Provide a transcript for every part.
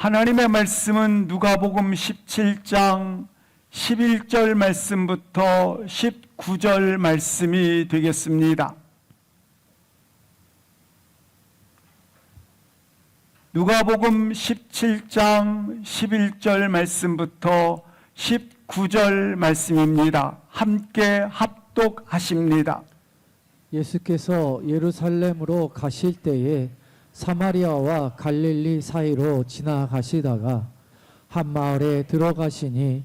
하나님의 말씀은 누가복음 17장 11절 말씀부터 19절 말씀이 되겠습니다. 누가복음 17장 11절 말씀부터 19절 말씀입니다. 함께 합독하십니다. 예수께서 예루살렘으로 가실 때에 사마리아와 갈릴리 사이로 지나가시다가 한 마을에 들어가시니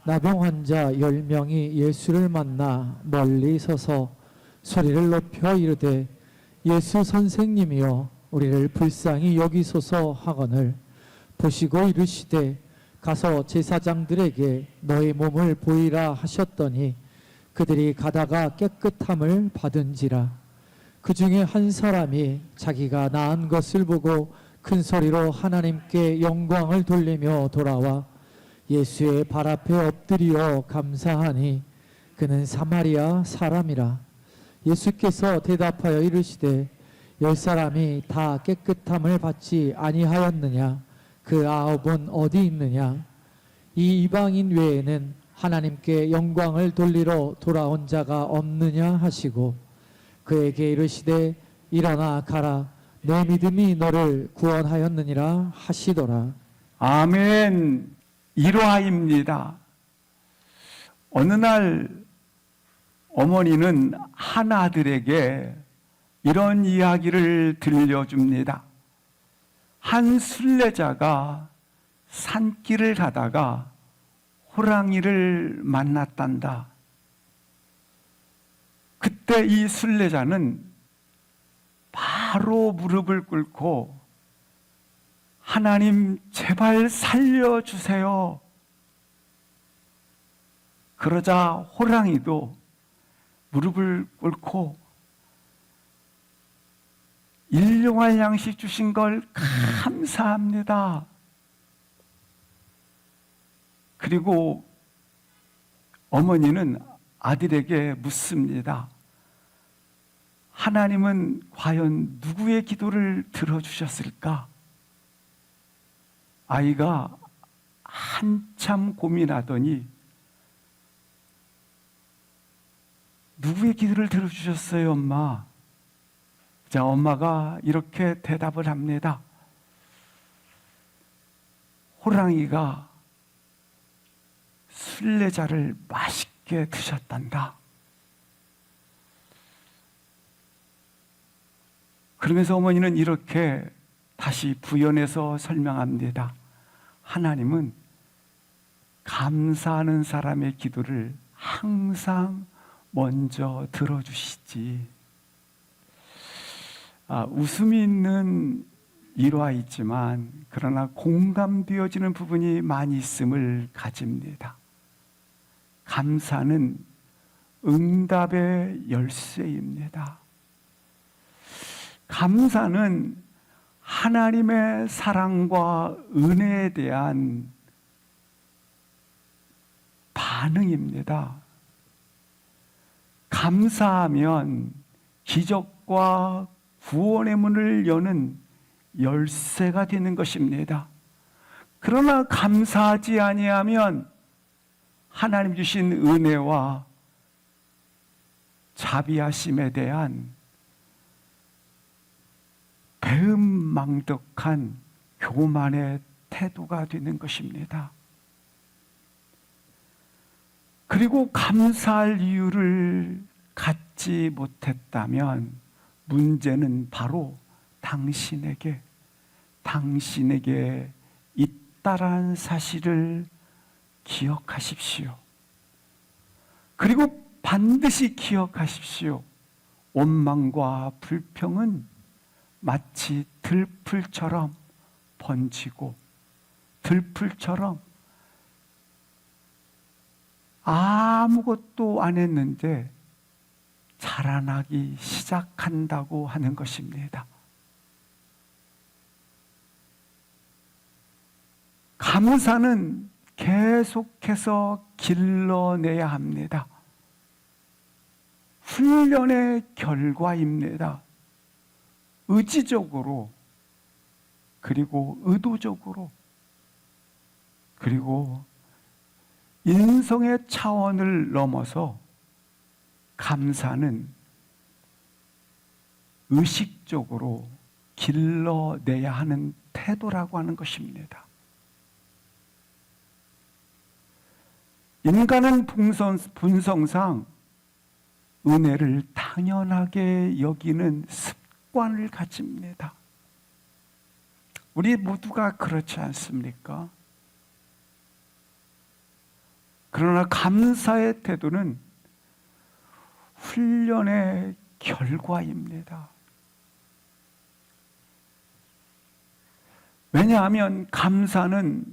나병 환자 10명이 예수를 만나 멀리 서서 소리를 높여 이르되 예수 선생님이여 우리를 불쌍히 여기소서 하거늘 보시고 이르시되 가서 제사장들에게 너희 몸을 보이라 하셨더니 그들이 가다가 깨끗함을 받은지라. 그 중에 한 사람이 자기가 나은 것을 보고 큰 소리로 하나님께 영광을 돌리며 돌아와 예수의 발 앞에 엎드리어 감사하니 그는 사마리아 사람이라. 예수께서 대답하여 이르시되 10사람이 다 깨끗함을 받지 아니하였느냐? 그 9은 어디 있느냐? 이 이방인 외에는 하나님께 영광을 돌리러 돌아온 자가 없느냐 하시고 그에게 이르시되 일어나 가라 내 믿음이 너를 구원하였느니라 하시더라. 아멘. 일화입니다. 어느 날 어머니는 한 아들에게 이런 이야기를 들려줍니다. 한 순례자가 산길을 가다가 호랑이를 만났단다. 그때 이 순례자는 바로 무릎을 꿇고 하나님 제발 살려주세요. 그러자 호랑이도 무릎을 꿇고 일용할 양식 주신 걸 감사합니다. 그리고 어머니는 아들에게 묻습니다. 하나님은 과연 누구의 기도를 들어주셨을까? 아이가 한참 고민하더니 누구의 기도를 들어주셨어요, 엄마? 자, 엄마가 이렇게 대답을 합니다. 호랑이가 순례자를 맛있게 드셨단다. 그러면서 어머니는 이렇게 다시 부연해서 설명합니다. 하나님은 감사하는 사람의 기도를 항상 먼저 들어주시지. 웃음이 있는 일화이지만 그러나 공감되어지는 부분이 많이 있음을 가집니다. 감사는 응답의 열쇠입니다. 감사는 하나님의 사랑과 은혜에 대한 반응입니다. 감사하면 기적과 구원의 문을 여는 열쇠가 되는 것입니다. 그러나 감사하지 아니하면 하나님 주신 은혜와 자비하심에 대한 배은망덕한 교만의 태도가 되는 것입니다. 그리고 감사할 이유를 갖지 못했다면 문제는 바로 당신에게 있다라는 사실을 기억하십시오. 그리고 반드시 기억하십시오. 원망과 불평은 마치 들풀처럼 번지고 들풀처럼 아무것도 안 했는데 자라나기 시작한다고 하는 것입니다. 감사는 계속해서 길러내야 합니다. 훈련의 결과입니다. 의지적으로 그리고 의도적으로 그리고 인성의 차원을 넘어서 감사는 의식적으로 길러내야 하는 태도라고 하는 것입니다. 인간은 분성상 은혜를 당연하게 여기는 습관을 가집니다. 우리 모두가 그렇지 않습니까? 그러나 감사의 태도는 훈련의 결과입니다. 왜냐하면 감사는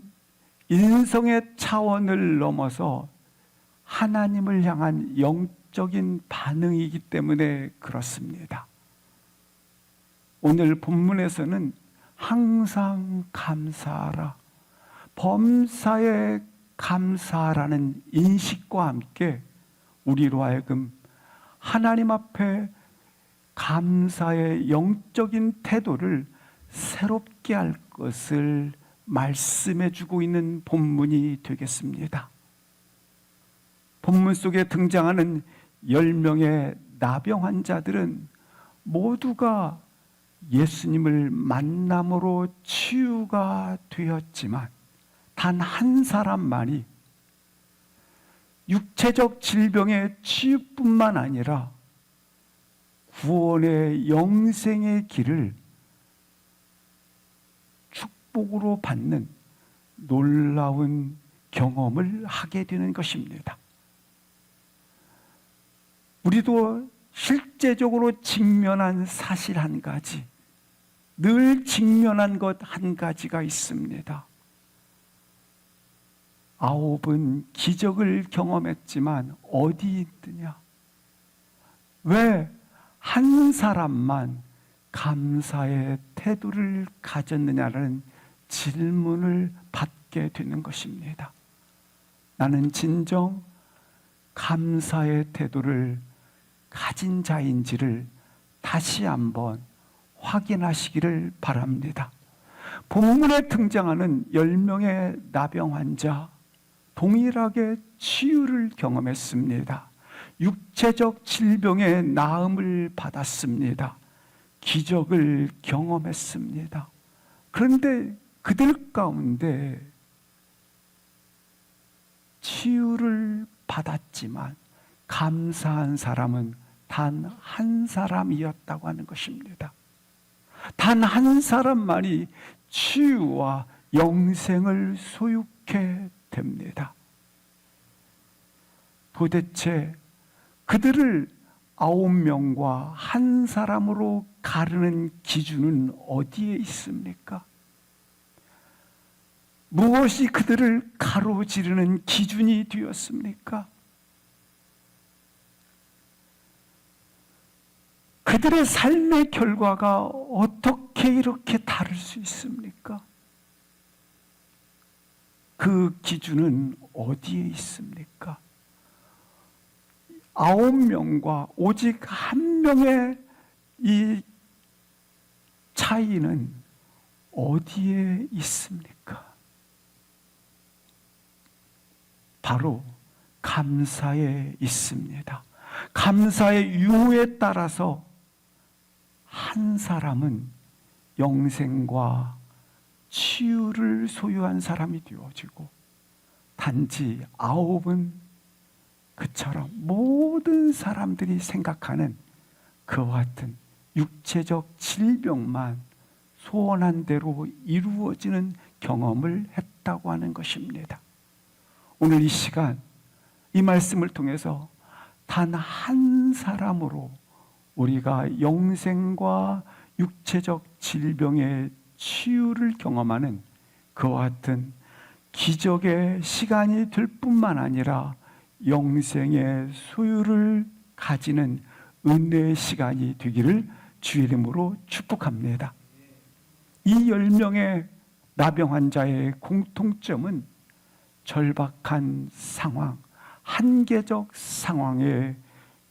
인성의 차원을 넘어서 하나님을 향한 영적인 반응이기 때문에 그렇습니다. 오늘 본문에서는 항상 감사하라, 범사에 감사하라는 인식과 함께 우리로 하여금 하나님 앞에 감사의 영적인 태도를 새롭게 할 것을 말씀해 주고 있는 본문이 되겠습니다. 본문 속에 등장하는 10명의 나병 환자들은 모두가 예수님을 만남으로 치유가 되었지만 단 한 사람만이 육체적 질병의 치유뿐만 아니라 구원의 영생의 길을 축복으로 받는 놀라운 경험을 하게 되는 것입니다. 우리도 실제적으로 직면한 사실 한 가지, 늘 직면한 것 한 가지가 있습니다. 9은 기적을 경험했지만 어디 있느냐? 왜 한 사람만 감사의 태도를 가졌느냐는 질문을 받게 되는 것입니다. 나는 진정 감사의 태도를 가진 자인지를 다시 한번 확인하시기를 바랍니다. 본문에 등장하는 10명의 나병 환자, 동일하게 치유를 경험했습니다. 육체적 질병의 나음을 받았습니다. 기적을 경험했습니다. 그런데 그들 가운데 치유를 받았지만 감사한 사람은 단 한 사람이었다고 하는 것입니다. 단 한 사람만이 치유와 영생을 소유케 됩니다. 도대체 그들을 9명과 한 사람으로 가르는 기준은 어디에 있습니까? 무엇이 그들을 가로지르는 기준이 되었습니까? 그들의 삶의 결과가 어떻게 이렇게 다를 수 있습니까? 그 기준은 어디에 있습니까? 9명과 오직 한 명의 이 차이는 어디에 있습니까? 바로 감사에 있습니다. 감사의 유에 따라서 한 사람은 영생과 치유를 소유한 사람이 되어지고 단지 9은 그처럼 모든 사람들이 생각하는 그와 같은 육체적 질병만 소원한 대로 이루어지는 경험을 했다고 하는 것입니다. 오늘 이 시간 이 말씀을 통해서 단 한 사람으로 우리가 영생과 육체적 질병의 치유를 경험하는 그와 같은 기적의 시간이 될 뿐만 아니라 영생의 소유를 가지는 은혜의 시간이 되기를 주의 이름으로 축복합니다. 이 10명의 나병 환자의 공통점은 절박한 상황, 한계적 상황에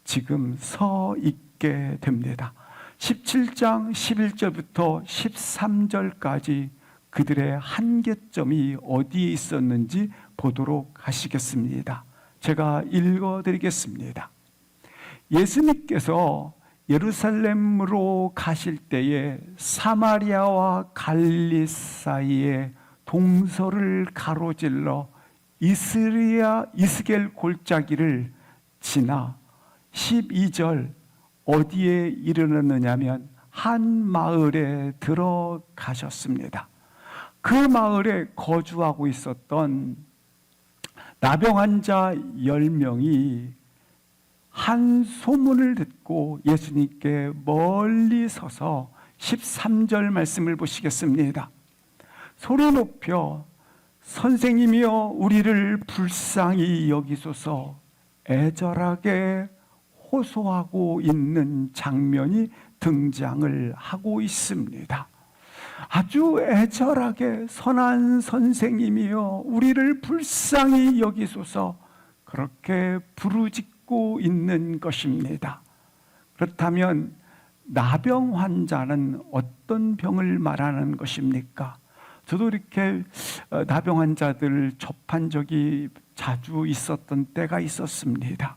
지금 서 있게 됩니다. 17장 11절부터 13절까지 그들의 한계점이 어디에 있었는지 보도록 하시겠습니다. 제가 읽어드리겠습니다. 예수님께서 예루살렘으로 가실 때에 사마리아와 갈릴리 사이에 동서를 가로질러 이스겔 골짜기를 지나 12절 어디에 이르렀느냐면 한 마을에 들어가셨습니다. 그 마을에 거주하고 있었던 나병 환자 10명이 한 소문을 듣고 예수님께 멀리 서서 13절 말씀을 보시겠습니다. 소리 높여 선생님이여 우리를 불쌍히 여기소서 애절하게 호소하고 있는 장면이 등장을 하고 있습니다. 아주 애절하게 선한 선생님이여 우리를 불쌍히 여기소서 그렇게 부르짖고 있는 것입니다. 그렇다면 나병 환자는 어떤 병을 말하는 것입니까? 저도 이렇게 나병 환자들을 접한 적이 자주 있었던 때가 있었습니다.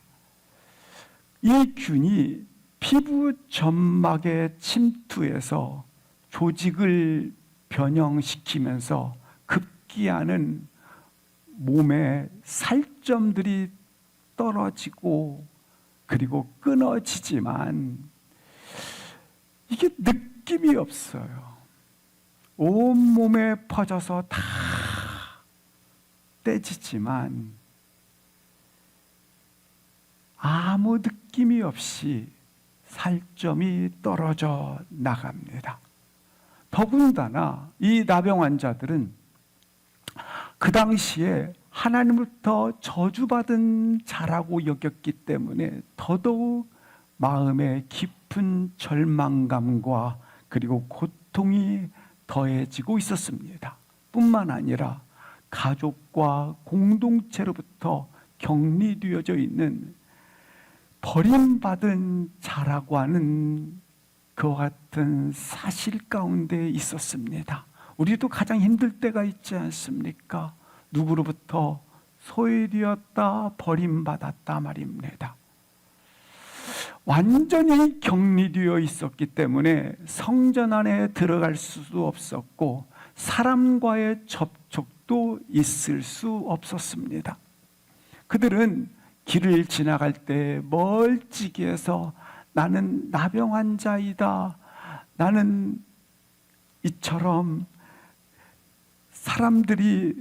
이 균이 피부 점막에 침투해서 조직을 변형시키면서 급기야는 몸에 살점들이 떨어지고 그리고 끊어지지만 이게 느낌이 없어요. 온몸에 퍼져서 다 떼지지만 아무 느낌이 없이 살점이 떨어져 나갑니다. 더군다나 이 나병 환자들은 그 당시에 하나님부터 저주받은 자라고 여겼기 때문에 더더욱 마음에 깊은 절망감과 그리고 고통이 더해지고 있었습니다. 뿐만 아니라 가족과 공동체로부터 격리되어져 있는 버림받은 자라고 하는 그와 같은 사실 가운데 있었습니다. 우리도 가장 힘들 때가 있지 않습니까? 누구로부터 소외되었다, 버림받았다 말입니다. 완전히 격리되어 있었기 때문에 성전 안에 들어갈 수도 없었고 사람과의 접촉도 있을 수 없었습니다. 그들은 길을 지나갈 때 멀찍이에서 나는 나병 환자이다. 나는 이처럼 사람들이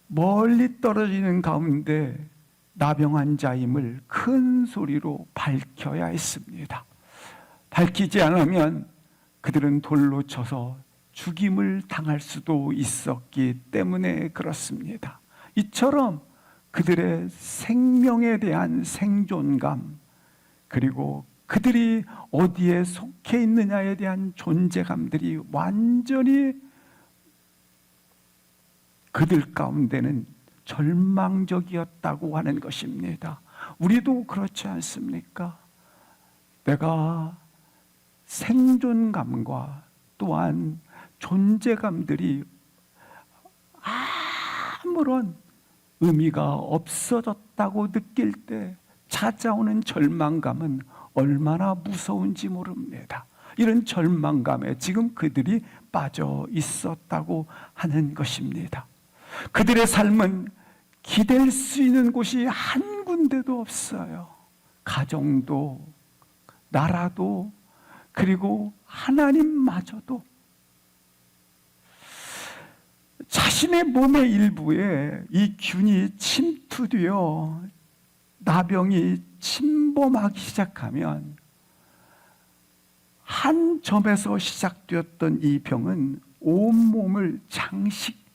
멀리 떨어지는 가운데 나병 환자임을 큰 소리로 밝혀야 했습니다. 밝히지 않으면 그들은 돌로 쳐서 죽임을 당할 수도 있었기 때문에 그렇습니다. 이처럼 그들의 생명에 대한 생존감 그리고 그들이 어디에 속해 있느냐에 대한 존재감들이 완전히 그들 가운데는 절망적이었다고 하는 것입니다. 우리도 그렇지 않습니까? 내가 생존감과 또한 존재감들이 아무런 의미가 없어졌다고 느낄 때 찾아오는 절망감은 얼마나 무서운지 모릅니다. 이런 절망감에 지금 그들이 빠져 있었다고 하는 것입니다. 그들의 삶은 기댈 수 있는 곳이 한 군데도 없어요. 가정도, 나라도, 그리고 하나님마저도 자신의 몸의 일부에 이 균이 침투되어 나병이 침범하기 시작하면 한 점에서 시작되었던 이 병은 온몸을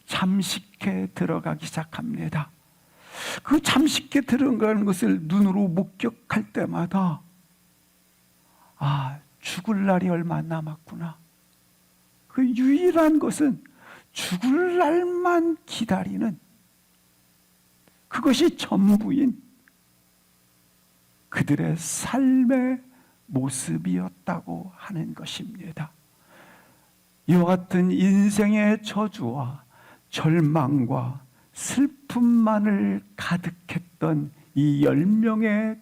잠식해 들어가기 시작합니다. 그 잠식해 들어가는 것을 눈으로 목격할 때마다 죽을 날이 얼마 안 남았구나. 그 유일한 것은 죽을 날만 기다리는 그것이 전부인 그들의 삶의 모습이었다고 하는 것입니다. 이와 같은 인생의 저주와 절망과 슬픔만을 가득했던 이 10명의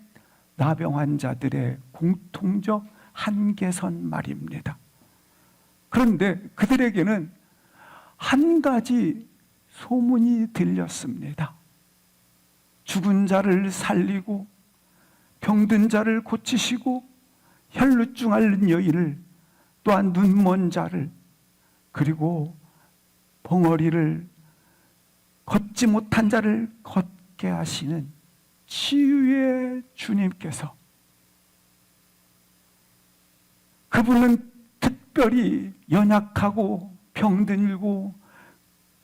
나병 환자들의 공통적 한계선 말입니다. 그런데 그들에게는 한 가지 소문이 들렸습니다. 죽은 자를 살리고 병든 자를 고치시고 혈루증 앓는 여인을, 또한 눈먼 자를, 그리고 벙어리를 걷지 못한 자를 걷게 하시는 치유의 주님께서, 그분은 특별히 연약하고 병들고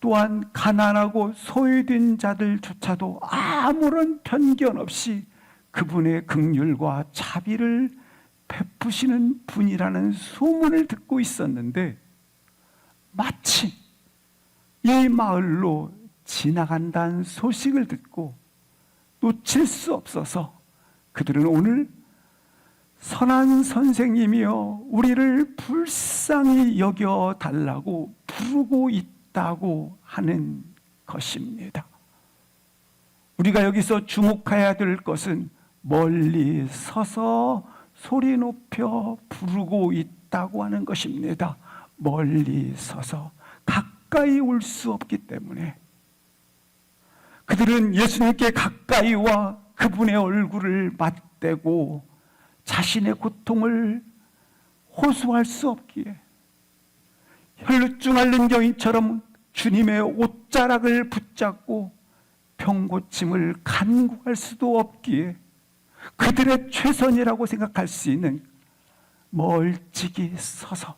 또한 가난하고 소외된 자들조차도 아무런 편견 없이 그분의 긍휼과 자비를 베푸시는 분이라는 소문을 듣고 있었는데, 마침 이 마을로 지나간다는 소식을 듣고 놓칠 수 없어서 그들은 오늘 선한 선생님이여 우리를 불쌍히 여겨달라고 부르고 있다고 하는 것입니다. 우리가 여기서 주목해야 될 것은 멀리 서서 소리 높여 부르고 있다고 하는 것입니다. 멀리 서서, 가까이 올 수 없기 때문에. 그들은 예수님께 가까이 와 그분의 얼굴을 맞대고 자신의 고통을 호소할 수 없기에, 혈루증 앓는 여인처럼 주님의 옷자락을 붙잡고 병고침을 간구할 수도 없기에, 그들의 최선이라고 생각할 수 있는 멀찍이 서서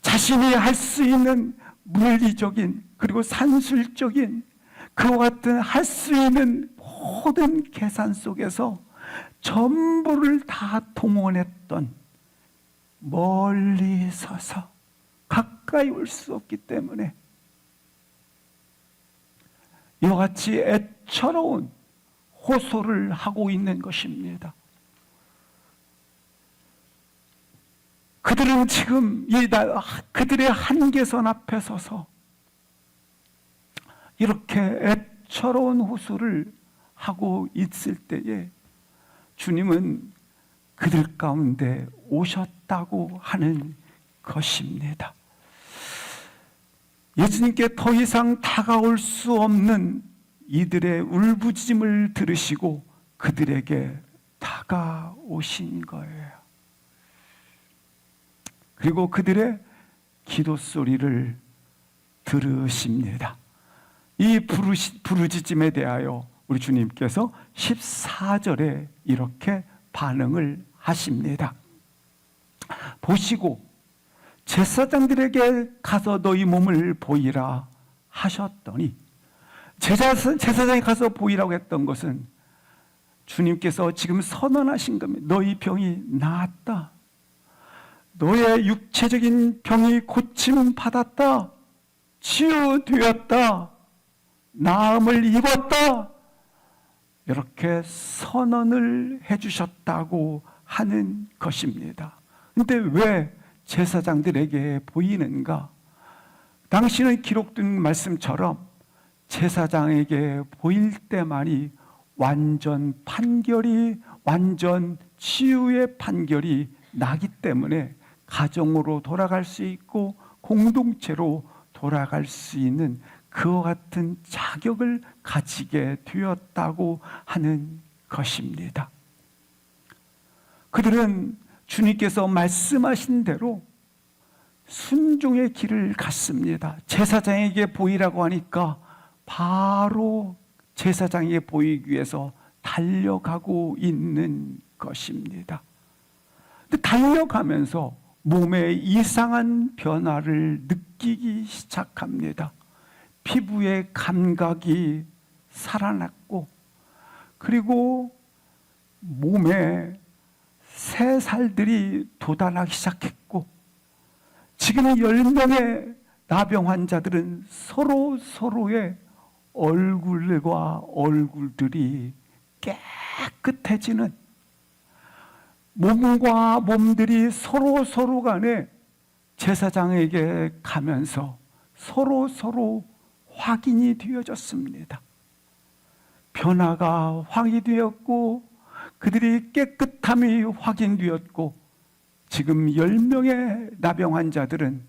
자신이 할 수 있는 물리적인 그리고 산술적인 그와 같은 할 수 있는 모든 계산 속에서 전부를 다 동원했던, 멀리 서서 가까이 올 수 없기 때문에 이와 같이 애처로운 호소를 하고 있는 것입니다. 그들은 지금 그들의 한계선 앞에 서서 이렇게 애처로운 호소를 하고 있을 때에 주님은 그들 가운데 오셨다고 하는 것입니다. 예수님께 더 이상 다가올 수 없는 이들의 울부짖음을 들으시고 그들에게 다가오신 거예요. 그리고 그들의 기도 소리를 들으십니다. 이 부르짖음에 대하여 우리 주님께서 14절에 이렇게 반응을 하십니다. 보시고 제사장들에게 가서 너희 몸을 보이라 하셨더니, 제사장이 가서 보이라고 했던 것은 주님께서 지금 선언하신 겁니다. 너희 병이 나았다. 너의 육체적인 병이 고침 받았다. 치유되었다. 나음을 입었다. 이렇게 선언을 해주셨다고 하는 것입니다. 그런데 왜 제사장들에게 보이는가? 당시는 기록된 말씀처럼 제사장에게 보일 때만이 완전 치유의 판결이 나기 때문에 가정으로 돌아갈 수 있고 공동체로 돌아갈 수 있는 그와 같은 자격을 가지게 되었다고 하는 것입니다. 그들은 주님께서 말씀하신 대로 순종의 길을 갔습니다. 제사장에게 보이라고 하니까 바로 제사장에게 보이기 위해서 달려가고 있는 것입니다. 근데 달려가면서 몸에 이상한 변화를 느끼기 시작합니다. 피부의 감각이 살아났고, 그리고 몸에 새살들이 돋아나기 시작했고, 지금 10명의 나병 환자들은 서로의 얼굴과 얼굴들이 깨끗해지는, 몸과 몸들이 서로 간에 제사장에게 가면서 서로 확인이 되어졌습니다. 변화가 확인되었고 그들이 깨끗함이 확인되었고 지금 10명의 나병 환자들은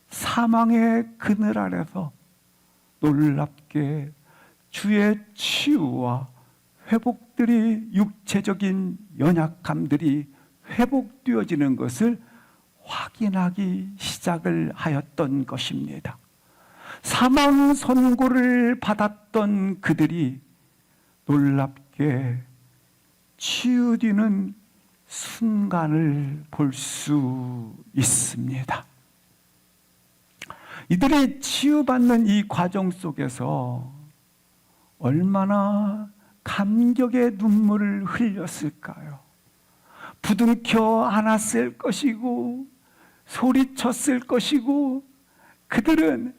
사망의 그늘 아래서 놀랍게 주의 치유와 회복들이, 육체적인 연약함들이 회복되어지는 것을 확인하기 시작을 하였던 것입니다. 사망 선고를 받았던 그들이 놀랍게 치유되는 순간을 볼 수 있습니다. 이들이 치유받는 이 과정 속에서 얼마나 감격의 눈물을 흘렸을까요? 부둥켜 안았을 것이고 소리쳤을 것이고 그들은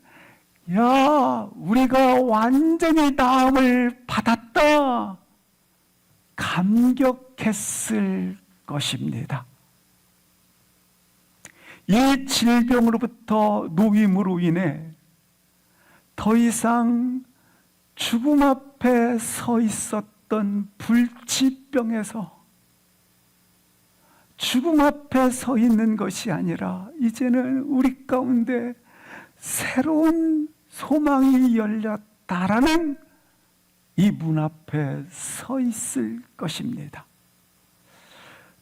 야, 우리가 완전히 나음을 받았다 감격했을 것입니다. 이 질병으로부터 노임으로 인해 더 이상 죽음 앞에 서 있었던 불치병에서 죽음 앞에 서 있는 것이 아니라 이제는 우리 가운데 새로운 소망이 열렸다라는 이 문 앞에 서 있을 것입니다.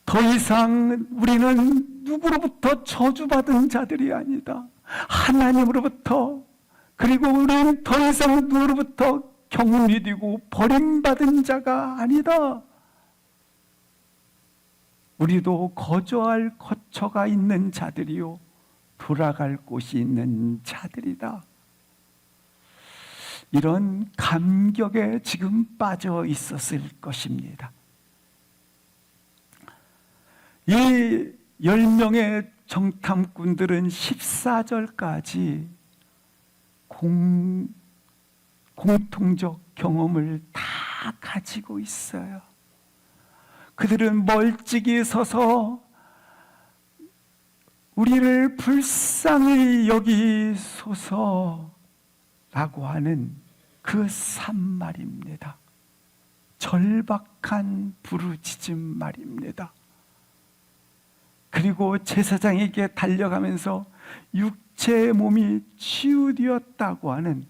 더 이상 우리는 누구로부터 저주받은 자들이 아니다. 하나님으로부터, 그리고 우리는 더 이상 누구로부터 격리되고 버림받은 자가 아니다. 우리도 거저할 거처가 있는 자들이요 돌아갈 곳이 있는 자들이다. 이런 감격에 지금 빠져 있었을 것입니다. 이 10명의 정탐꾼들은 14절까지 공통적 경험을 다 가지고 있어요. 그들은 멀찍이 서서 우리를 불쌍히 여기소서라고 하는 그 산말입니다. 절박한 부르짖음 말입니다. 그리고 제사장에게 달려가면서 육체의 몸이 치유되었다고 하는,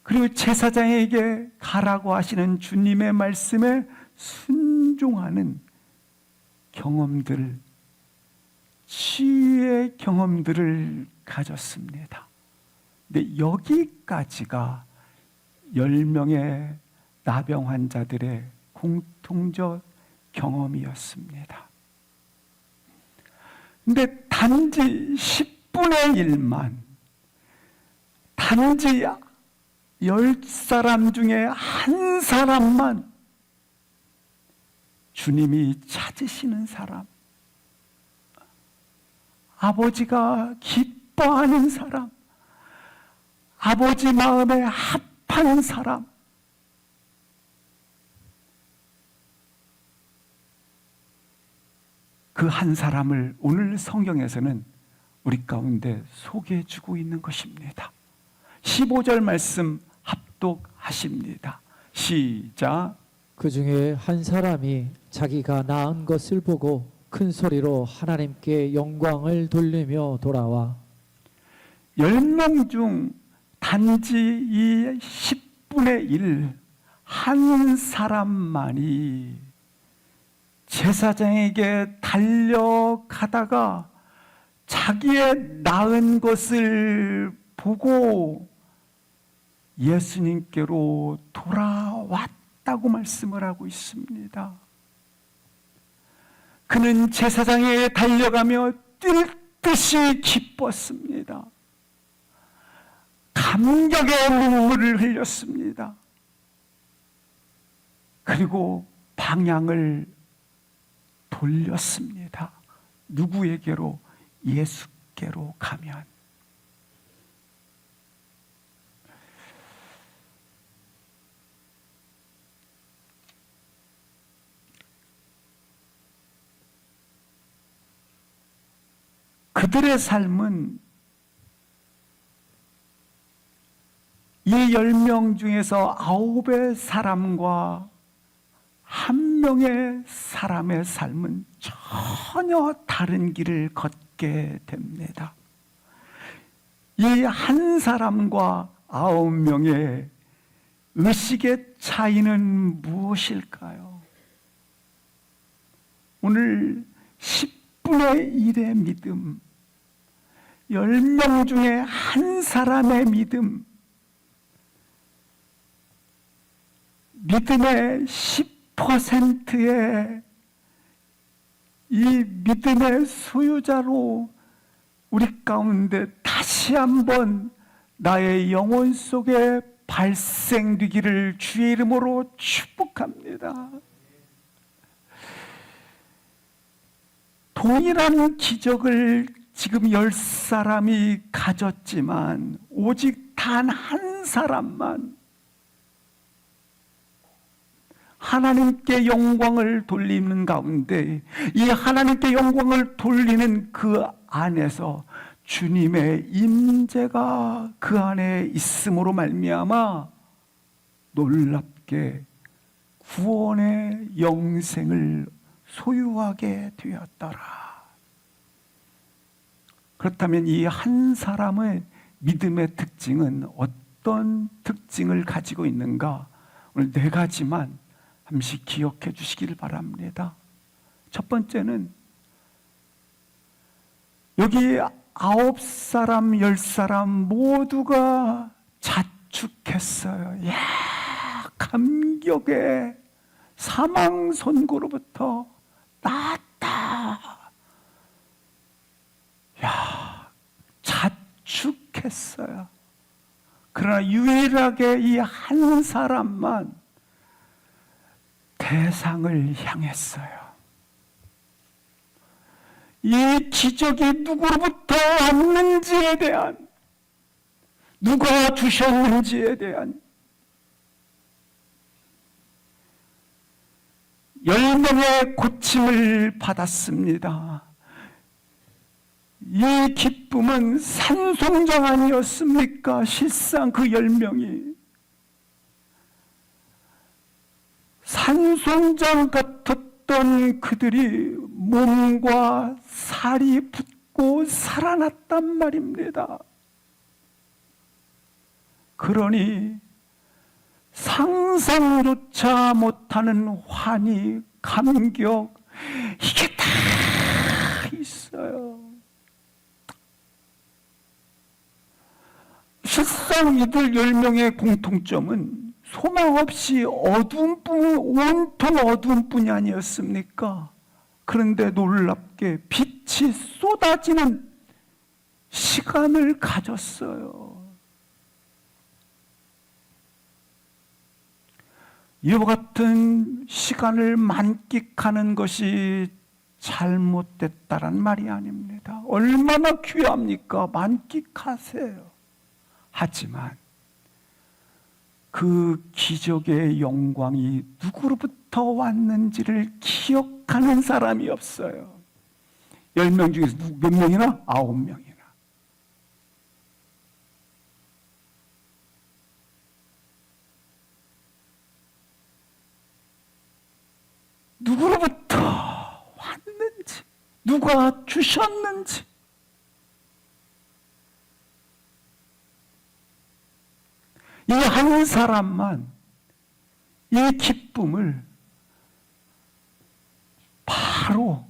그리고 제사장에게 가라고 하시는 주님의 말씀에 순종하는 경험들, 치유의 경험들을 가졌습니다. 근데 여기까지가 10명의 나병 환자들의 공통적 경험이었습니다. 근데 단지 10분의 1만, 단지 10사람 중에 한 사람만 주님이 찾으시는 사람, 아버지가 기뻐하는 사람, 아버지 마음에 합하는 사람, 그 한 사람을 오늘 성경에서는 우리 가운데 소개해 주고 있는 것입니다. 15절 말씀 합독하십니다. 시작. 그 중에 한 사람이 자기가 나은 것을 보고 큰 소리로 하나님께 영광을 돌리며 돌아와 10명 중 단지 이 10분의 1 한 사람만이 제사장에게 달려가다가 자기의 나은 것을 보고 예수님께로 돌아왔다고 말씀을 하고 있습니다. 그는 제사장에게 달려가며 뛸 듯이 기뻤습니다. 감격의 눈물을 흘렸습니다. 그리고 방향을 돌렸습니다. 누구에게로? 예수께로 가면. 그들의 삶은 이 10명 중에서 9의 사람과 한 명의 사람의 삶은 전혀 다른 길을 걷게 됩니다. 이 한 사람과 9명의 의식의 차이는 무엇일까요? 오늘 10분의 1의 믿음, 10명 중에 한 사람의 믿음, 믿음의 10%의 이 믿음의 소유자로 우리 가운데 다시 한번 나의 영혼 속에 발생되기를 주의 이름으로 축복합니다. 동일한 기적을 지금 10사람이 가졌지만 오직 단 한 사람만 하나님께 영광을 돌리는 가운데 이 하나님께 영광을 돌리는 그 안에서 주님의 임재가 그 안에 있음으로 말미암아 놀랍게 구원의 영생을 소유하게 되었더라. 그렇다면 이 한 사람의 믿음의 특징은 어떤 특징을 가지고 있는가? 오늘 4가지만 잠시 기억해 주시길 바랍니다. 첫 번째는 여기 9사람, 10사람 모두가 자축했어요. 야, 감격의 사망 선고로부터 나았다. 야, 자축했어요. 그러나 유일하게 이 한 사람만 대상을 향했어요. 이 기적이 누구로부터 왔는지에 대한, 누가 주셨는지에 대한 10명의 고침을 받았습니다. 이 기쁨은 산송장 아니었습니까? 실상 그 10명이 산송장 같았던 그들이 몸과 살이 붙고 살아났단 말입니다. 그러니 상상조차 못하는 환희, 감격, 이게 다 있어요. 실상 이들 10명의 공통점은 소망 없이 어두운 뿐, 온통 어두운 뿐이 아니었습니까? 그런데 놀랍게 빛이 쏟아지는 시간을 가졌어요. 이와 같은 시간을 만끽하는 것이 잘못됐다란 말이 아닙니다. 얼마나 귀합니까? 만끽하세요. 하지만 그 기적의 영광이 누구로부터 왔는지를 기억하는 사람이 없어요. 10명 중에서 몇 명이나? 9명이나. 누구로부터 왔는지, 누가 주셨는지, 이 한 사람만 이 기쁨을 바로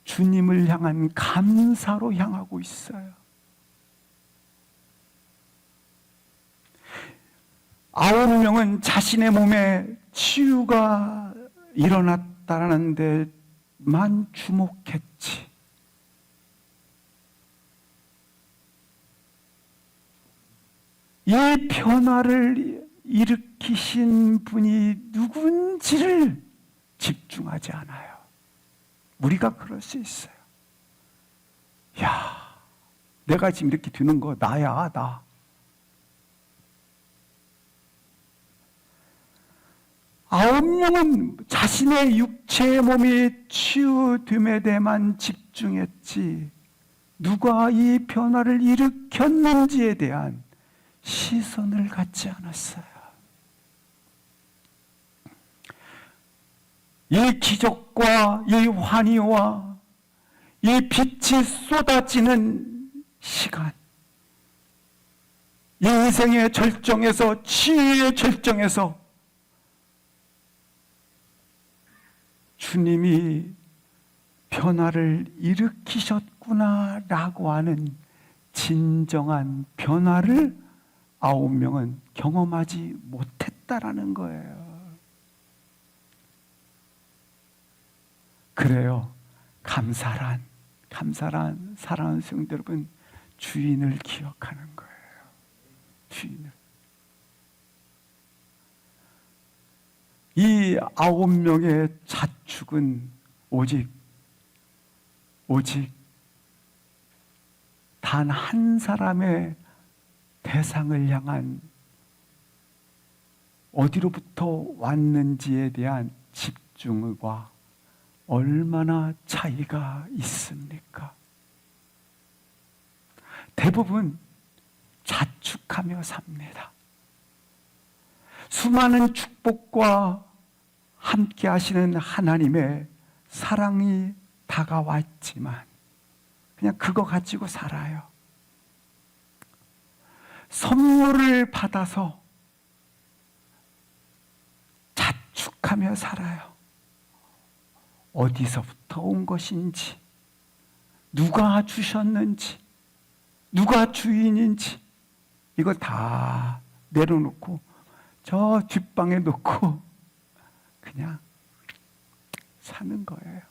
주님을 향한 감사로 향하고 있어요. 9명은 자신의 몸에 치유가 일어났다는 데만 주목했지. 이 변화를 일으키신 분이 누군지를 집중하지 않아요. 우리가 그럴 수 있어요. 야, 내가 지금 이렇게 되는 거 나야, 나. 아홉 명은 자신의 육체의 몸이 치유됨에 대해만 집중했지 누가 이 변화를 일으켰는지에 대한 시선을 갖지 않았어요. 이 기적과 이 환희와 이 빛이 쏟아지는 시간, 인생의 절정에서, 치유의 절정에서 주님이 변화를 일으키셨구나라고 하는 진정한 변화를 9명은 경험하지 못했다라는 거예요. 그래요. 감사란 사랑하는 성도 여러분, 주인을 기억하는 거예요. 주인을. 이 9명의 자축은 오직 단 한 사람의 대상을 향한 어디로부터 왔는지에 대한 집중과 얼마나 차이가 있습니까? 대부분 자축하며 삽니다. 수많은 축복과 함께 하시는 하나님의 사랑이 다가왔지만 그냥 그거 가지고 살아요. 선물을 받아서 자축하며 살아요. 어디서부터 온 것인지, 누가 주셨는지, 누가 주인인지 이거 다 내려놓고 저 뒷방에 놓고 그냥 사는 거예요.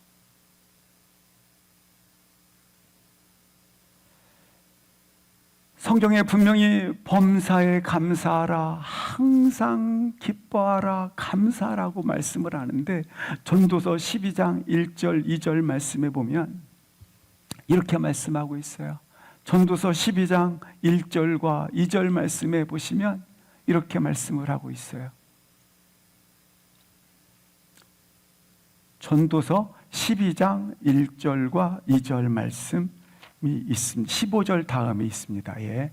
성경에 분명히 범사에 감사하라, 항상 기뻐하라, 감사하라고 말씀을 하는데 전도서 12장 1절 2절 말씀에 보면 이렇게 말씀하고 있어요. 전도서 12장 1절과 2절 말씀에 보시면 이렇게 말씀을 하고 있어요. 전도서 12장 1절과 2절 말씀이 있습니다. 15절 다음에 있습니다. 예.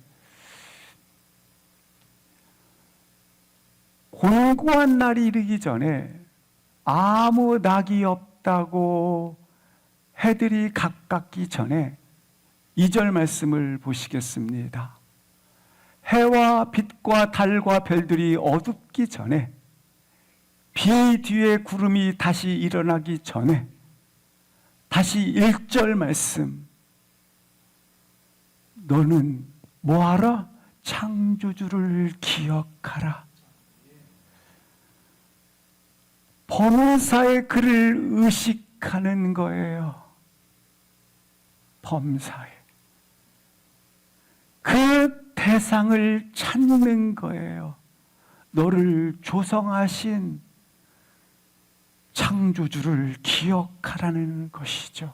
곤고한 날이 이르기 전에 아무 낙이 없다고 해들이 가깝기 전에 2절 말씀을 보시겠습니다. 해와 빛과 달과 별들이 어둡기 전에, 비 뒤에 구름이 다시 일어나기 전에, 다시 1절 말씀, 너는 뭐하라? 창조주를 기억하라. 범사에 그를 의식하는 거예요. 범사에. 그 대상을 찾는 거예요. 너를 조성하신 창조주를 기억하라는 것이죠.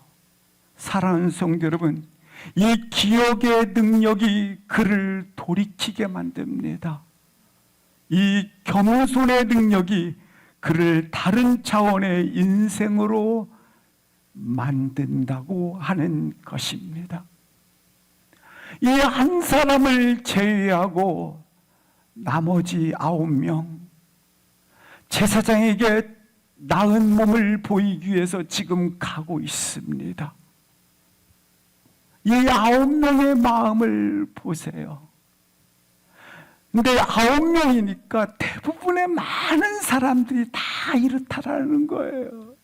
사랑하는 성도 여러분, 이 기억의 능력이 그를 돌이키게 만듭니다. 이 겸손의 능력이 그를 다른 차원의 인생으로 만든다고 하는 것입니다. 이 한 사람을 제외하고 나머지 9명, 제사장에게 나은 몸을 보이기 위해서 지금 가고 있습니다. 이 9명의 마음을 보세요. 근데 9명이니까 대부분의 많은 사람들이 다 이렇다라는 거예요.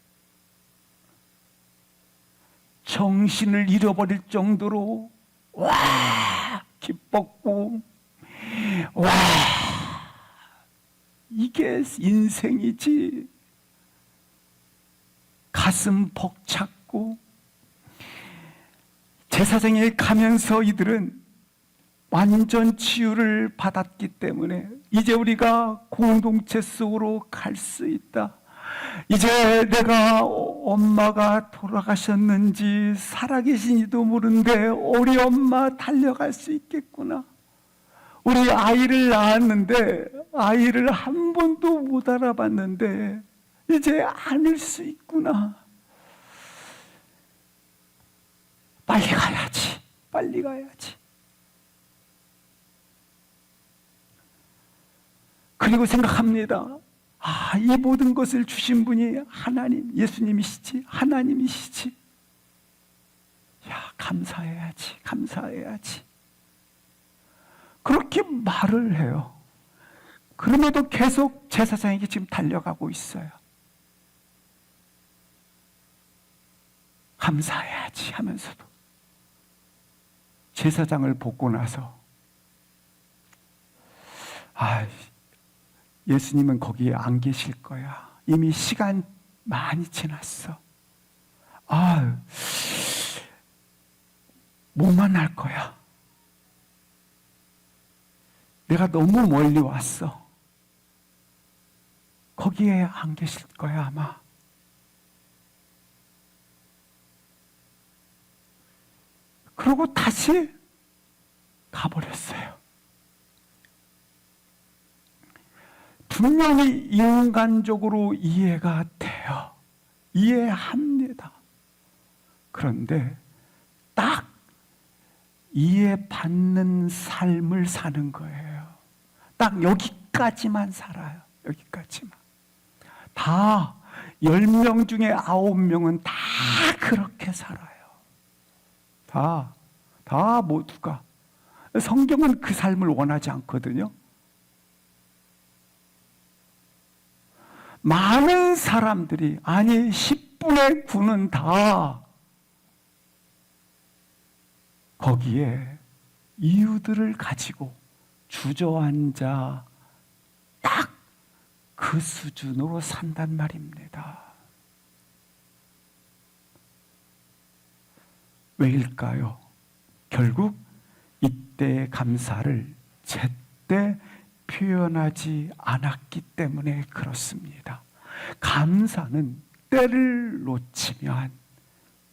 정신을 잃어버릴 정도로 와 기뻤고, 와 이게 인생이지, 가슴 벅찼고. 제사장에 가면서 이들은 완전 치유를 받았기 때문에 이제 우리가 공동체 속으로 갈 수 있다. 이제 내가 엄마가 돌아가셨는지 살아계신지도 모르는데 우리 엄마 달려갈 수 있겠구나. 우리 아이를 낳았는데 아이를 한 번도 못 알아봤는데 이제 안을 수 있구나. 빨리 가야지. 빨리 가야지. 그리고 생각합니다. 이 모든 것을 주신 분이 하나님, 예수님이시지, 하나님이시지. 감사해야지, 감사해야지. 그렇게 말을 해요. 그럼에도 계속 제사장에게 지금 달려가고 있어요. 감사해야지 하면서도 제사장을 보고 나서 예수님은 거기에 안 계실 거야. 이미 시간 많이 지났어. 못 만날 거야. 내가 너무 멀리 왔어. 거기에 안 계실 거야, 아마. 그러고 다시 가버렸어요. 분명히 인간적으로 이해가 돼요. 이해합니다. 그런데 딱 이해받는 삶을 사는 거예요. 딱 여기까지만 살아요. 여기까지만. 다 10명 중에 9명은 다 그렇게 살아요. 다 모두가. 성경은 그 삶을 원하지 않거든요. 많은 사람들이, 아니 10분의 9는 다 거기에 이유들을 가지고 주저앉아 딱 그 수준으로 산단 말입니다. 왜일까요? 결국 이때의 감사를 제때 표현하지 않았기 때문에 그렇습니다. 감사는 때를 놓치면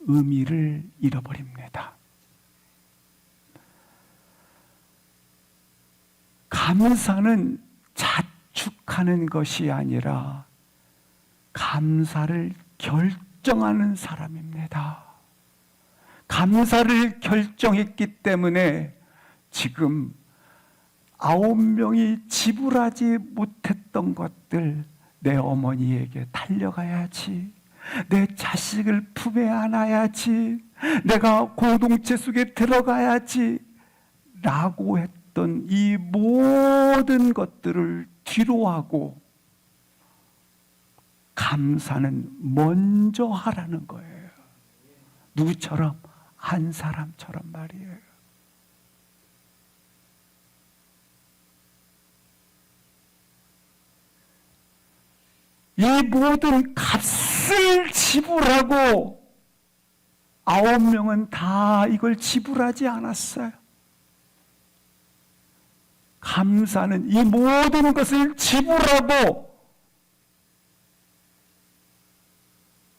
의미를 잃어버립니다. 감사는 자축하는 것이 아니라 감사를 결정하는 사람입니다. 감사를 결정했기 때문에 지금 9명이 지불하지 못했던 것들, 내 어머니에게 달려가야지, 내 자식을 품에 안아야지, 내가 공동체 속에 들어가야지 라고 했던 이 모든 것들을 뒤로하고 감사는 먼저 하라는 거예요. 누구처럼? 한 사람처럼 말이에요. 이 모든 값을 지불하고 9명은 다 이걸 지불하지 않았어요. 감사는 이 모든 것을 지불하고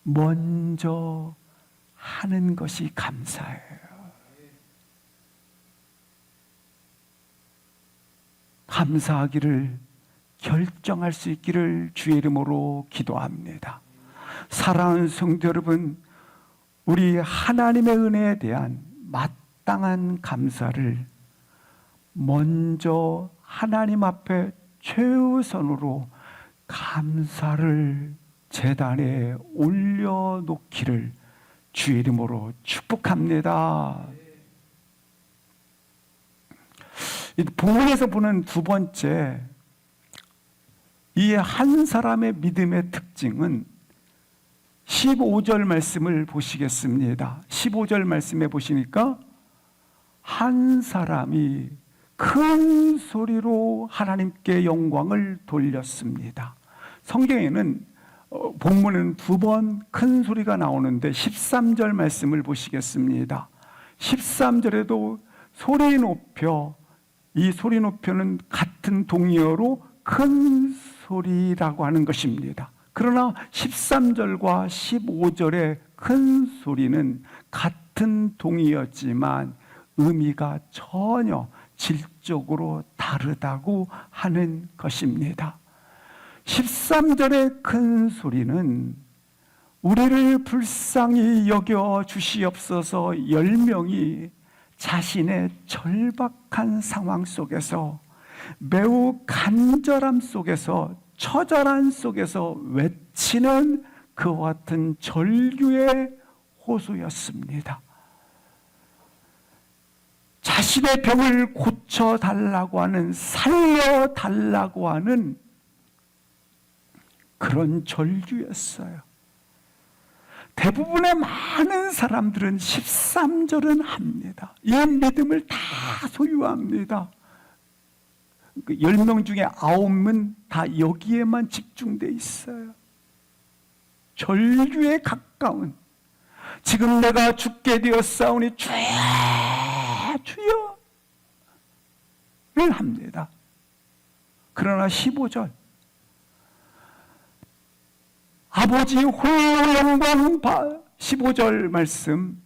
먼저 하는 것이 감사예요. 감사하기를 결정할 수 있기를 주의 이름으로 기도합니다. 사랑하는 성도 여러분, 우리 하나님의 은혜에 대한 마땅한 감사를 먼저 하나님 앞에 최우선으로 감사를 제단에 올려놓기를 주의 이름으로 축복합니다. 본문에서 보는 두 번째, 이 한 사람의 믿음의 특징은 15절 말씀을 보시겠습니다. 15절 말씀에 보시니까 한 사람이 큰 소리로 하나님께 영광을 돌렸습니다. 성경에는 본문은 두 번 큰 소리가 나오는데 13절 말씀을 보시겠습니다. 13절에도 소리 높여, 이 소리 높여는 같은 동의어로 큰 소리라고 하는 것입니다. 그러나 13절과 15절의 큰 소리는 같은 동의어지만 의미가 전혀 질적으로 다르다고 하는 것입니다. 13절의 큰 소리는 우리를 불쌍히 여겨 주시옵소서 10명이 자신의 절박한 상황 속에서, 매우 간절함 속에서, 처절한 속에서 외치는 그와 같은 절규의 호소였습니다. 자신의 병을 고쳐달라고 하는, 살려달라고 하는 그런 절규였어요. 대부분의 많은 사람들은 13절은 합니다. 이 믿음을 다 소유합니다. 10명 중에 9은 다 여기에만 집중되어 있어요. 절규에 가까운, 지금 내가 죽게 되었사오니 주여 주여 를 합니다. 그러나 15절, 아버지 홀로 영광 15절 말씀,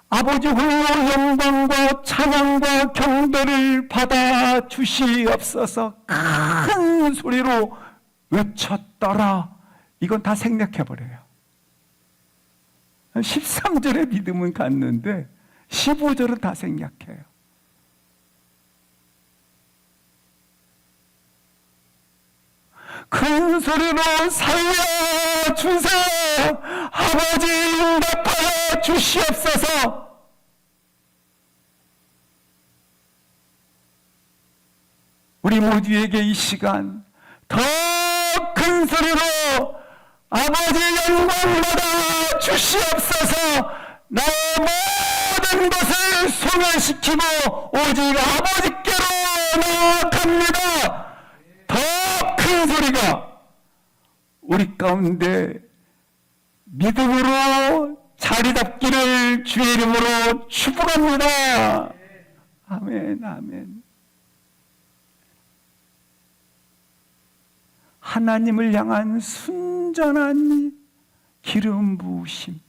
아버지 홀로 영광과 찬양과 경배를 받아 주시옵소서 큰 소리로 외쳤더라. 이건 다 생략해버려요. 13절의 믿음은 갔는데 15절은 다 생략해요. 큰 소리로 살려주세요. 아버지 응답하여 주시옵소서. 우리 모두에게 이 시간 더 큰 소리로 아버지 영광받아 주시옵소서. 나의 모든 것을 소멸시키고 오직 아버지께로 나아갑니다. 더 큰 소리가 우리 가운데 믿음으로 자리 잡기를 주의 이름으로 축복합니다. 아멘, 아멘. 하나님을 향한 순전한 기름 부으심,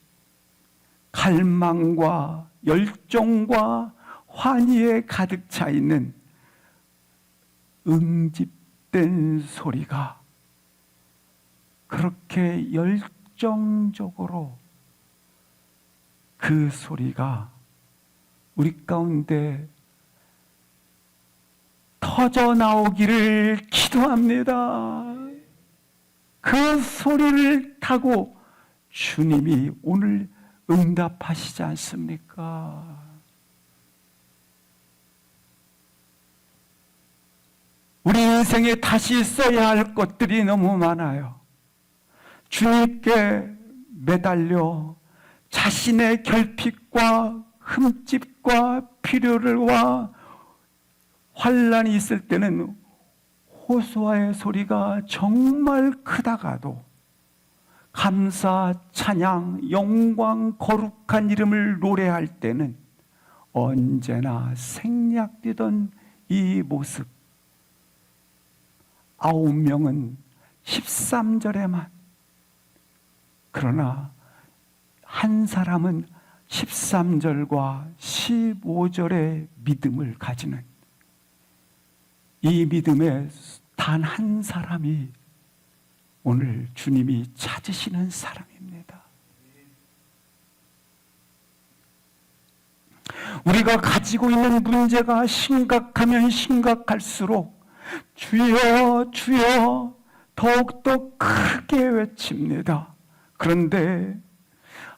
갈망과 열정과 환희에 가득 차 있는 응집된 소리가 그렇게 열정적으로, 그 소리가 우리 가운데 터져 나오기를 기도합니다. 그 소리를 타고 주님이 오늘 응답하시지 않습니까? 우리 인생에 다시 써야 할 것들이 너무 많아요. 주님께 매달려 자신의 결핍과 흠집과 필요와 환난이 있을 때는 호소아의 소리가 정말 크다가도 감사, 찬양, 영광, 거룩한 이름을 노래할 때는 언제나 생략되던 이 모습, 9명은 13절에만, 그러나 한 사람은 13절과 15절의 믿음을 가지는, 이 믿음의 단 한 사람이 오늘 주님이 찾으시는 사람입니다. 우리가 가지고 있는 문제가 심각하면 심각할수록 주여 주여 더욱더 크게 외칩니다. 그런데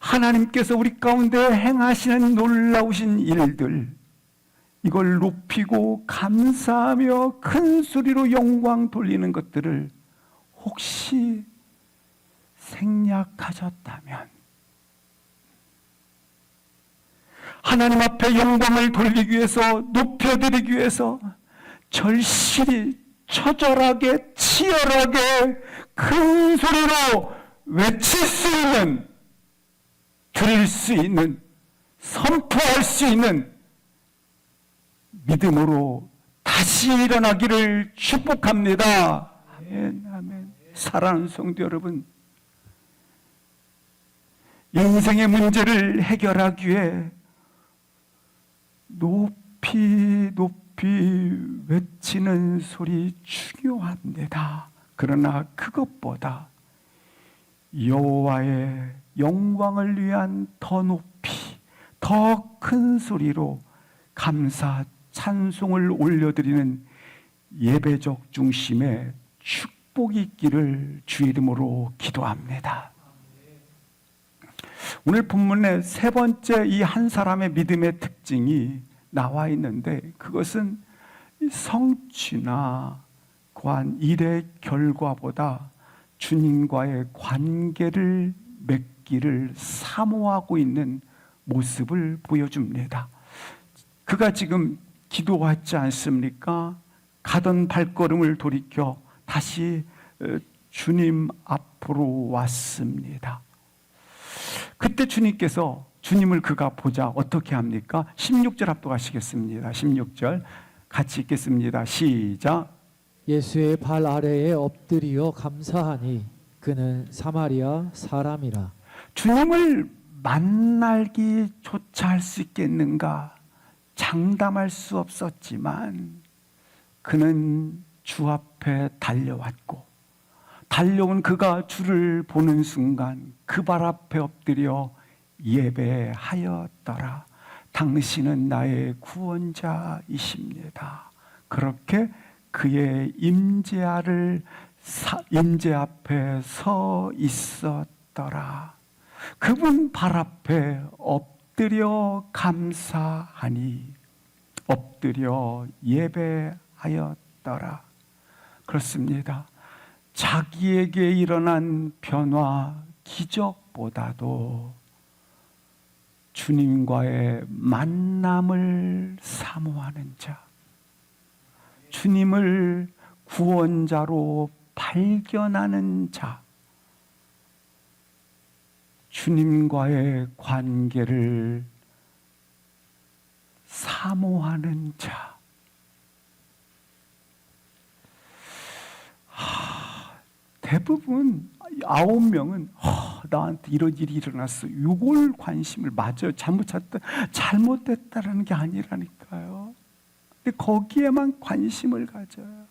하나님께서 우리 가운데 행하시는 놀라우신 일들, 이걸 높이고 감사하며 큰 소리로 영광 돌리는 것들을 혹시 생략하셨다면, 하나님 앞에 영광을 돌리기 위해서, 높여드리기 위해서 절실히, 처절하게, 치열하게 큰 소리로 외칠 수 있는, 드릴 수 있는, 선포할 수 있는 믿음으로 다시 일어나기를 축복합니다. 아멘, 아멘. 사랑하는 성도 여러분, 인생의 문제를 해결하기 위해 높이 외치는 소리 중요합니다. 그러나 그것보다 여호와의 영광을 위한 더 높이, 더 큰 소리로 감사 찬송을 올려드리는 예배적 중심의 축복이 있기를 주의 이름으로 기도합니다. 오늘 본문의 세 번째 이 한 사람의 믿음의 특징이 나와 있는데, 그것은 성취나 고한 일의 결과보다 주님과의 관계를 맺기를 사모하고 있는 모습을 보여줍니다. 그가 지금 기도하지 않습니까? 가던 발걸음을 돌이켜 다시 주님 앞으로 왔습니다. 그때 주님께서 주님을 그가 보자 어떻게 합니까? 16절 합독하시겠습니다. 16절 같이 읽겠습니다. 시작. 예수의 발 아래에 엎드리어 감사하니 그는 사마리아 사람이라. 주님을 만나기조차 할 수 있겠는가 장담할 수 없었지만 그는 주 앞에 달려왔고, 달려온 그가 주를 보는 순간 그 발 앞에 엎드려 예배하였더라. 당신은 나의 구원자이십니다. 그렇게 그의 임재 앞에 서 있었더라. 그분 발 앞에 엎드려 감사하니, 엎드려 예배하였더라. 그렇습니다. 자기에게 일어난 변화, 기적보다도 주님과의 만남을 사모하는 자, 주님을 구원자로 발견하는 자, 주님과의 관계를 사모하는 자. 대부분 9명은 나한테 이런 일이 일어났어, 이걸 관심을 맞아요. 잘못됐다라는 게 아니라니까요. 근데 거기에만 관심을 가져요.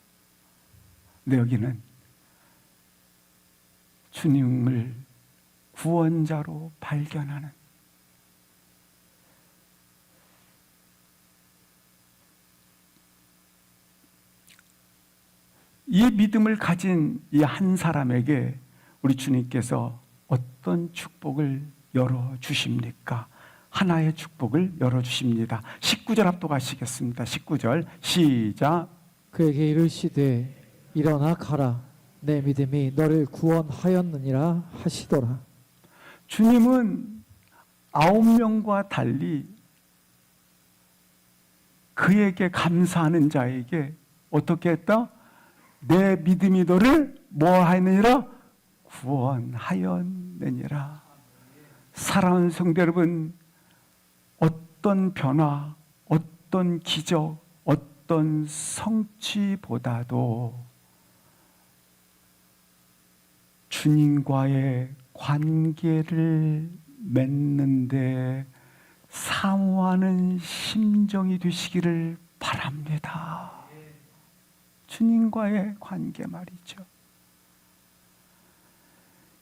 근데 여기는 주님을 구원자로 발견하는, 이 믿음을 가진 이 한 사람에게 우리 주님께서 어떤 축복을 열어주십니까? 하나의 축복을 열어주십니다. 19절 합독하시겠습니다. 19절 시작. 그에게 이르시되 일어나 가라. 내 믿음이 너를 구원하였느니라 하시더라. 주님은 9명과 달리 그에게 감사하는 자에게 어떻게 했다? 내 믿음이 너를 뭐 하였느니라? 구원하였느니라. 사랑하는 성도 여러분, 어떤 변화, 어떤 기적, 어떤 성취보다도 주님과의 관계를 맺는데 사모하는 심정이 되시기를 바랍니다. 주님과의 관계 말이죠.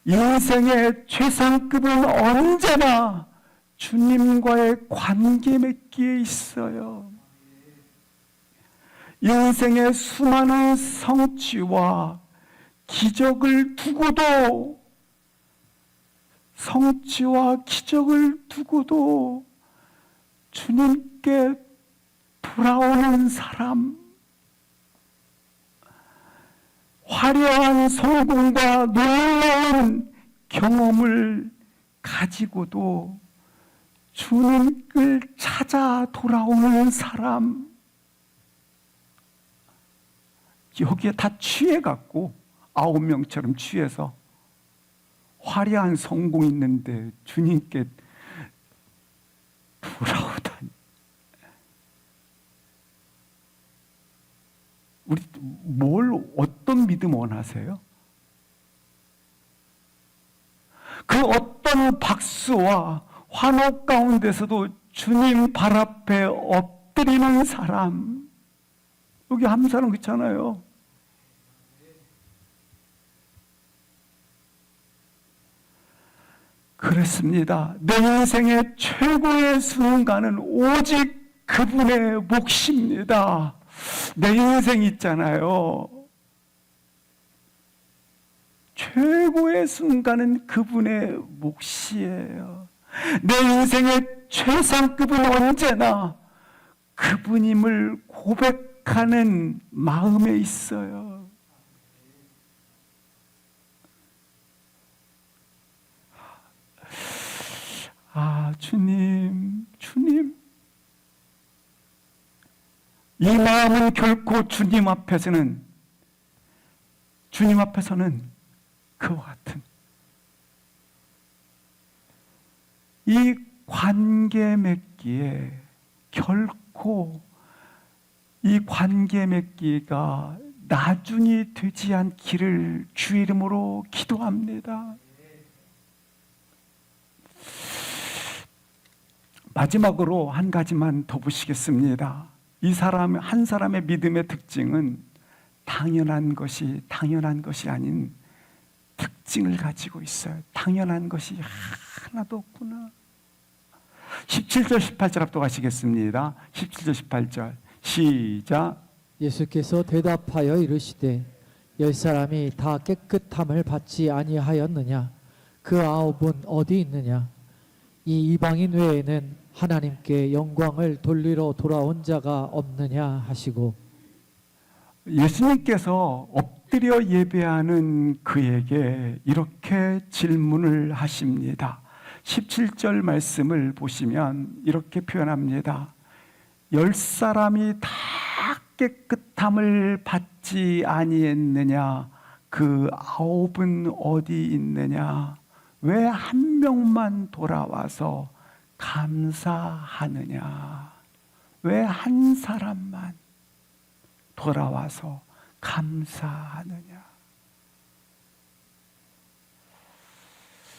인생의 최상급은 언제나 주님과의 관계 맺기에 있어요. 인생의 수많은 성취와 기적을 두고도, 성취와 기적을 두고도 주님께 돌아오는 사람, 화려한 성공과 놀라운 경험을 가지고도 주님을 찾아 돌아오는 사람, 여기에 다 취해갖고 9명처럼 취해서 화려한 성공이 있는데 주님께 돌아오다니. 우리 어떤 믿음 원하세요? 그 어떤 박수와 환호 가운데서도 주님 발 앞에 엎드리는 사람. 여기 한 사람 그렇잖아요. 그 그렇습니다. 내 인생의 최고의 순간은 오직 그분의 몫입니다. 내 인생 있잖아요. 최고의 순간은 그분의 몫이에요. 내 인생의 최상급은 언제나 그분임을 고백하는 마음에 있어요. 주님, 주님. 이 마음은 결코 주님 앞에서는 그와 같은 이 관계 맺기에 결코 이 관계 맺기가 나중이 되지 않기를 주 이름으로 기도합니다. 마지막으로 한 가지만 더 보시겠습니다. 한 사람의 믿음의 특징은 당연한 것이 아닌 특징을 가지고 있어요. 당연한 것이 하나도 없구나. 17절 18절 합독하시겠습니다. 17절 18절 시작. 예수께서 대답하여 이르시되 10사람이 다 깨끗함을 받지 아니하였느냐? 그 9은 어디 있느냐? 이 이방인 외에는 하나님께 영광을 돌리러 돌아온 자가 없느냐 하시고, 예수님께서 엎드려 예배하는 그에게 이렇게 질문을 하십니다. 17절 말씀을 보시면 이렇게 표현합니다. 10사람이 다 깨끗함을 받지 아니했느냐? 그 9은 어디 있느냐? 왜 한 명만 돌아와서 감사하느냐? 왜 한 사람만 돌아와서 감사하느냐?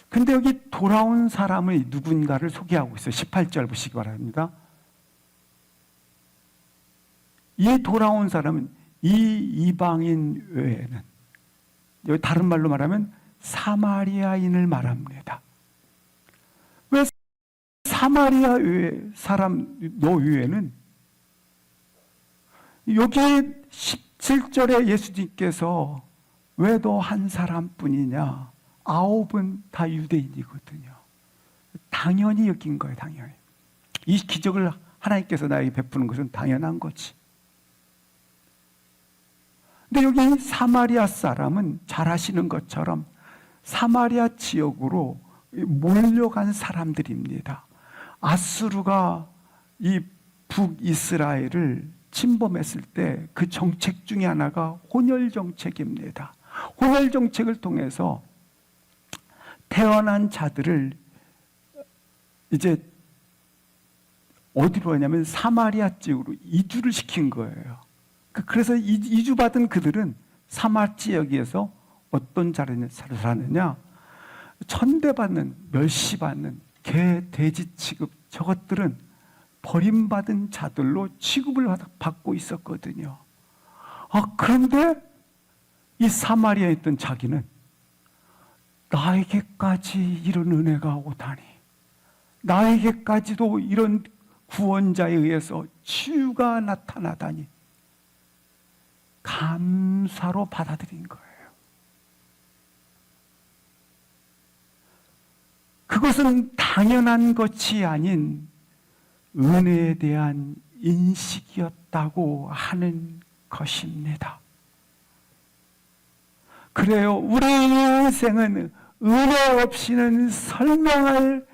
근데 여기 돌아온 사람의 누군가를 소개하고 있어요. 18절 보시기 바랍니다. 이 돌아온 사람은 이 이방인 외에는, 여기 다른 말로 말하면 사마리아인을 말합니다. 왜 사마리아 사람 너 외에는, 여기 17절에 예수님께서 왜 너 한 사람뿐이냐? 9은 다 유대인이거든요. 당연히 여긴 거예요. 당연히. 이 기적을 하나님께서 나에게 베푸는 것은 당연한 거지. 근데 여기 사마리아 사람은 잘 아시는 것처럼 사마리아 지역으로 몰려간 사람들입니다. 아수르가 이 북이스라엘을 침범했을 때 그 정책 중에 하나가 혼혈 정책입니다. 혼혈 정책을 통해서 태어난 자들을 이제 어디로 하냐면 사마리아 지역으로 이주를 시킨 거예요. 그래서 이주받은 그들은 사마리아 지역에서 어떤 자리를 사느냐? 천대받는, 멸시받는 개, 돼지 취급, 저것들은 버림받은 자들로 취급을 받고 있었거든요. 그런데 이 사마리아에 있던 자기는 나에게까지 이런 은혜가 오다니, 나에게까지도 이런 구원자에 의해서 치유가 나타나다니 감사로 받아들인 거예요. 그것은 당연한 것이 아닌 은혜에 대한 인식이었다고 하는 것입니다. 그래요. 우리 인생은 은혜 없이는 설명할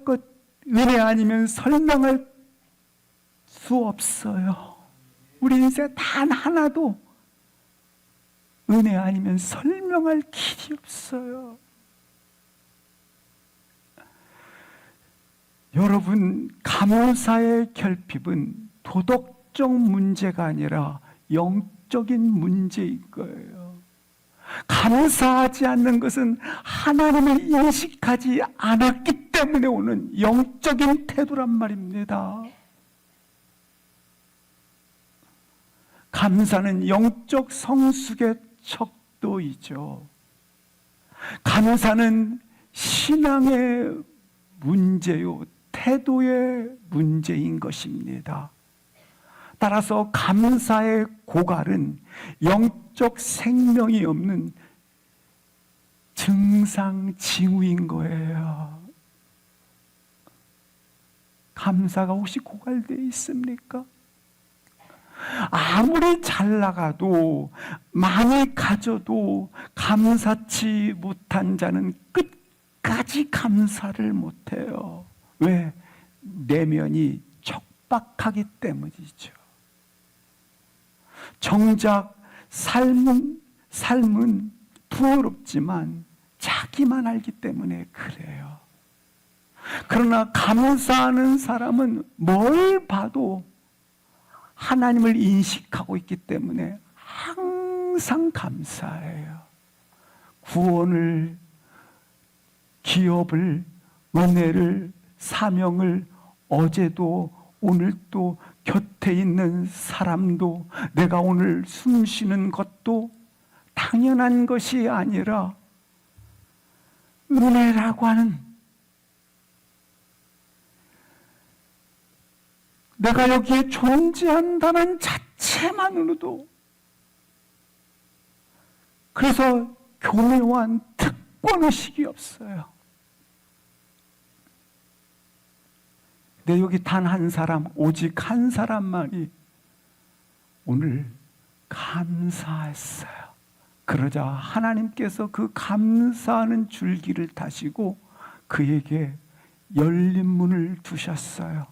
것, 은혜 아니면 설명할 수 없어요. 우리 인생 단 하나도 은혜 아니면 설명할 길이 없어요. 여러분, 감사의 결핍은 도덕적 문제가 아니라 영적인 문제인 거예요. 감사하지 않는 것은 하나님을 인식하지 않았기 때문에 오는 영적인 태도란 말입니다. 감사는 영적 성숙의 척도이죠. 감사는 신앙의 문제요, 태도의 문제인 것입니다. 따라서 감사의 고갈은 영적 생명이 없는 증상 징후인 거예요. 감사가 혹시 고갈되어 있습니까? 아무리 잘 나가도 많이 가져도 감사치 못한 자는 끝까지 감사를 못해요. 왜? 내면이 척박하기 때문이죠. 정작 삶은 부끄럽지만 자기만 알기 때문에 그래요. 그러나 감사하는 사람은 뭘 봐도 하나님을 인식하고 있기 때문에 항상 감사해요. 구원을, 기업을, 은혜를, 사명을, 어제도 오늘도 곁에 있는 사람도, 내가 오늘 숨 쉬는 것도 당연한 것이 아니라 은혜라고 하는, 내가 여기에 존재한다는 자체만으로도, 그래서 교묘한 특권의식이 없어요. 근데 여기 단 한 사람, 오직 한 사람만이 오늘 감사했어요. 그러자 하나님께서 그 감사하는 줄기를 타시고 그에게 열린 문을 두셨어요.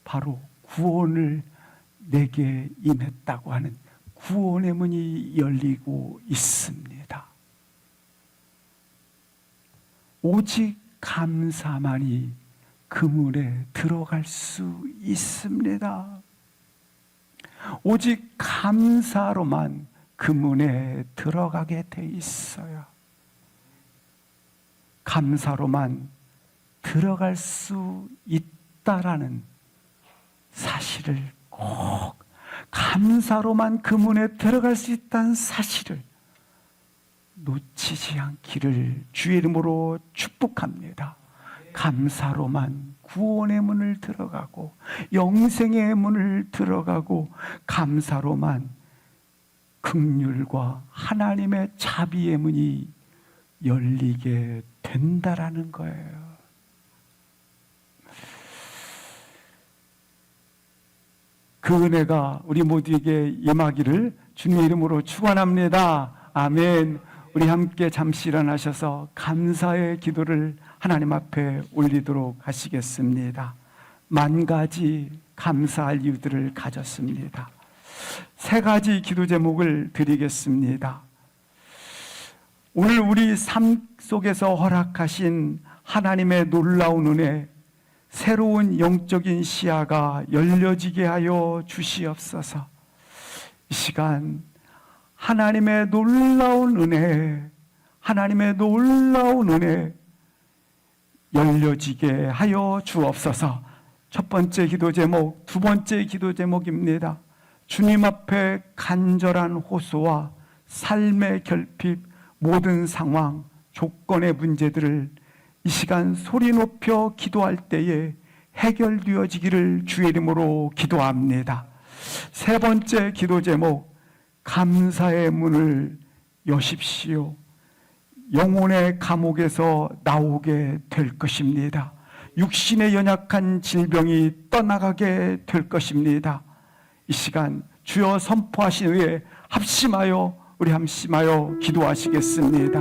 바로 구원을 내게 임했다고 하는 구원의 문이 열리고 있습니다. 오직 감사만이 그 문에 들어갈 수 있습니다. 오직 감사로만 그 문에 들어가게 돼 있어요. 감사로만 들어갈 수 있다라는 사실을 꼭, 감사로만 그 문에 들어갈 수 있다는 사실을 놓치지 않기를 주의 이름으로 축복합니다. 감사로만 구원의 문을 들어가고 영생의 문을 들어가고 감사로만 긍휼과 하나님의 자비의 문이 열리게 된다라는 거예요. 그 은혜가 우리 모두에게 임하기를 주님의 이름으로 축원합니다. 아멘. 우리 함께 잠시 일어나셔서 감사의 기도를 하나님 앞에 올리도록 하시겠습니다. 만 가지 감사할 이유들을 가졌습니다. 세 가지 기도 제목을 드리겠습니다. 오늘 우리 삶 속에서 허락하신 하나님의 놀라운 은혜, 새로운 영적인 시야가 열려지게 하여 주시옵소서. 이 시간 하나님의 놀라운 은혜, 하나님의 놀라운 은혜 열려지게 하여 주옵소서. 첫 번째 기도 제목, 두 번째 기도 제목입니다. 주님 앞에 간절한 호소와 삶의 결핍, 모든 상황, 조건의 문제들을 이 시간 소리 높여 기도할 때에 해결되어지기를 주의 이름으로 기도합니다. 세 번째 기도 제목, 감사의 문을 여십시오. 영혼의 감옥에서 나오게 될 것입니다. 육신의 연약한 질병이 떠나가게 될 것입니다. 이 시간 주여 선포하신 후에 합심하여 기도하시겠습니다.